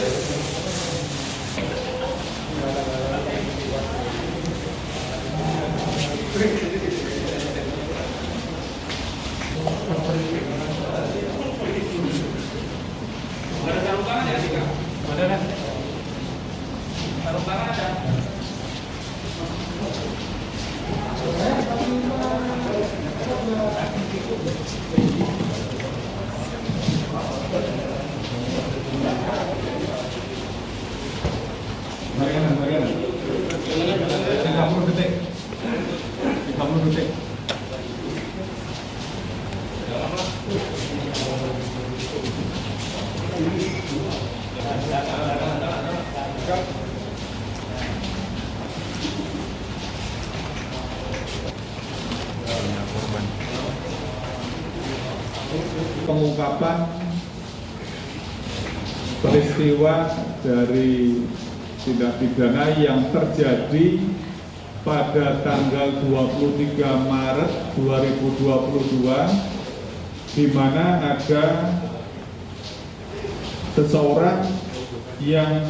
Ada sarung tangan ya, Tika? Ada kan? Sarung tangan ada. Mariana. 30 detik. 30 detik. Pengungkapan peristiwa dari tindak pidana yang terjadi pada tanggal 23 Maret 2022, di mana ada seseorang yang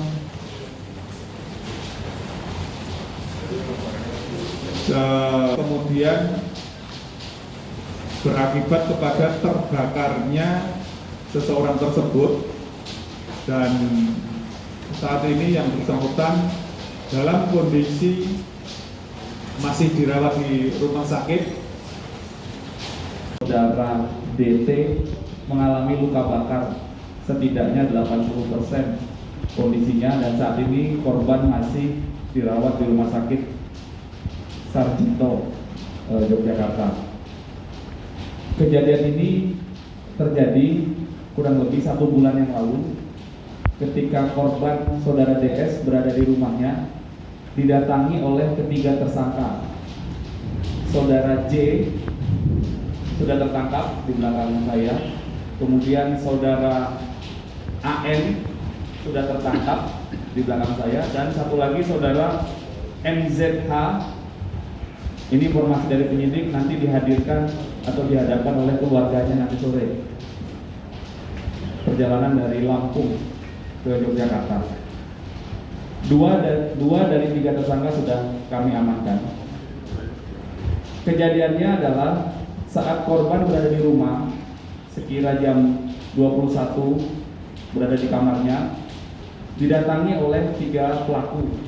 kemudian berakibat kepada terbakarnya seseorang tersebut, dan saat ini yang bersangkutan dalam kondisi masih dirawat di rumah sakit. Saudara DT mengalami luka bakar setidaknya 80% kondisinya, dan saat ini korban masih dirawat di rumah sakit Sarjito, Yogyakarta. Kejadian ini terjadi kurang lebih 1 bulan yang lalu ketika korban saudara DS berada di rumahnya, didatangi oleh ketiga tersangka. Saudara J sudah tertangkap di belakang saya, kemudian saudara AN sudah tertangkap di belakang saya, dan satu lagi saudara MZH. Ini informasi dari penyidik, nanti dihadirkan atau dihadapkan oleh keluarganya nanti sore. Perjalanan dari Lampung ke Yogyakarta. Dua dari 3 tersangka sudah kami amankan. Kejadiannya adalah saat korban berada di rumah, sekira jam 21, berada di kamarnya, didatangi oleh 3 pelaku.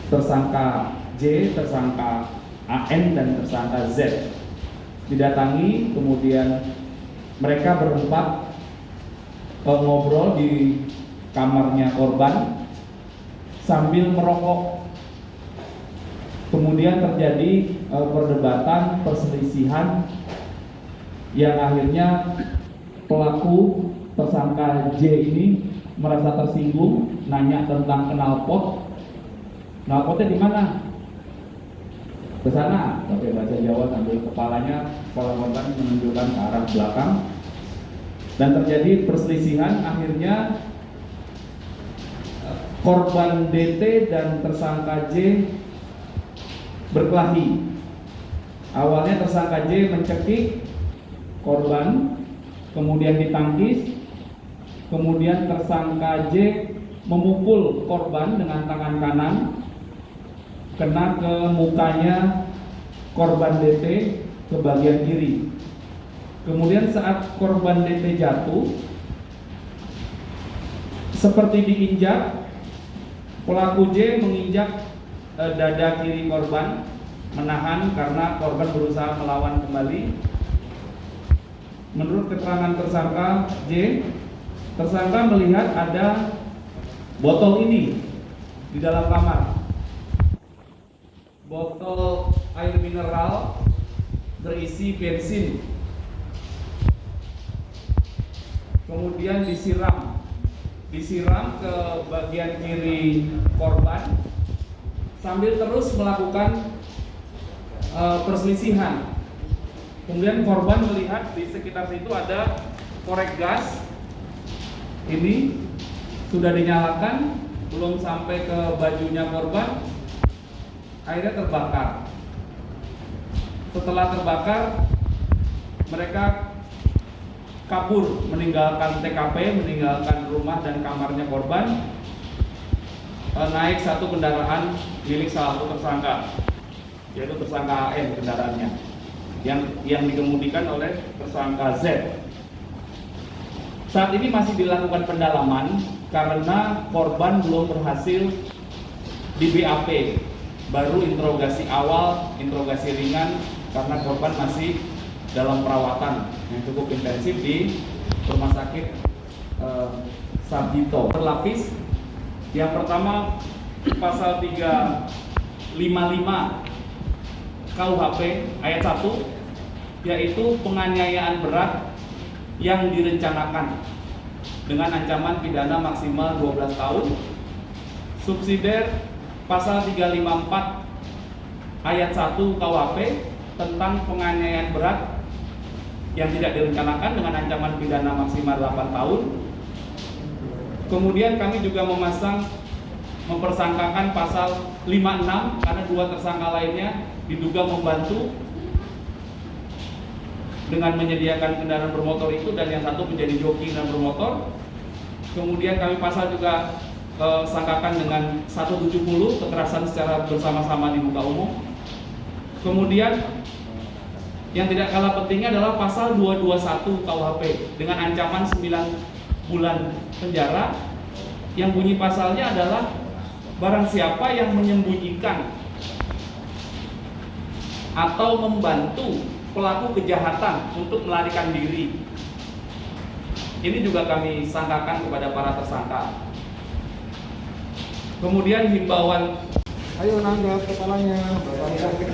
Tersangka J, tersangka AN, dan tersangka Z. Didatangi, kemudian mereka berempat ngobrol di kamarnya korban sambil merokok. Kemudian terjadi perdebatan, perselisihan yang akhirnya pelaku tersangka J ini merasa tersinggung, nanya tentang knalpot. Knalpotnya di mana? Ke sana, pakai bahasa Jawa sambil kepala korban menunjukkan ke arah belakang. Dan terjadi perselisihan, akhirnya korban DT dan tersangka J berkelahi. Awalnya tersangka J mencekik korban, kemudian ditangkis, kemudian tersangka J memukul korban dengan tangan kanan, kena ke mukanya korban DT ke bagian kiri. Kemudian saat korban DT jatuh, seperti diinjak, pelaku J menginjak dada kiri korban, menahan karena korban berusaha melawan kembali. Menurut keterangan tersangka J, tersangka melihat ada botol ini di dalam kamar. Botol air mineral berisi bensin, kemudian disiram ke bagian kiri korban sambil terus melakukan perselisihan. Kemudian korban melihat di sekitar situ ada korek gas, ini sudah dinyalakan, belum sampai ke bajunya korban, akhirnya terbakar. Setelah terbakar, mereka kabur meninggalkan TKP, meninggalkan rumah dan kamarnya korban, naik satu kendaraan milik salah satu tersangka, yaitu tersangka AN kendaraannya, yang dikemudikan oleh tersangka Z. Saat ini masih dilakukan pendalaman karena korban belum berhasil di BAP, baru interogasi awal, interogasi ringan karena korban masih dalam perawatan yang cukup intensif di Rumah Sakit Sarjito. Berlapis, yang pertama pasal 355 KUHP ayat 1, yaitu penganiayaan berat yang direncanakan dengan ancaman pidana maksimal 12 tahun. Subsidiar pasal 354 ayat 1 KUHP tentang penganiayaan berat yang tidak direncanakan dengan ancaman pidana maksimal 8 tahun. Kemudian kami juga mempersangkakan pasal 56 karena dua tersangka lainnya diduga membantu dengan menyediakan kendaraan bermotor itu, dan yang satu menjadi joki kendaraan bermotor. Kemudian kami pasal juga sangkakan dengan 170 kekerasan secara bersama-sama di muka umum. Kemudian yang tidak kalah pentingnya adalah pasal 221 KUHP dengan ancaman 9 bulan penjara, yang bunyi pasalnya adalah barang siapa yang menyembunyikan atau membantu pelaku kejahatan untuk melarikan diri. Ini juga kami sangkakan kepada para tersangka. Kemudian himbauan, ayo nanggap kepalanya, Bapak sakit.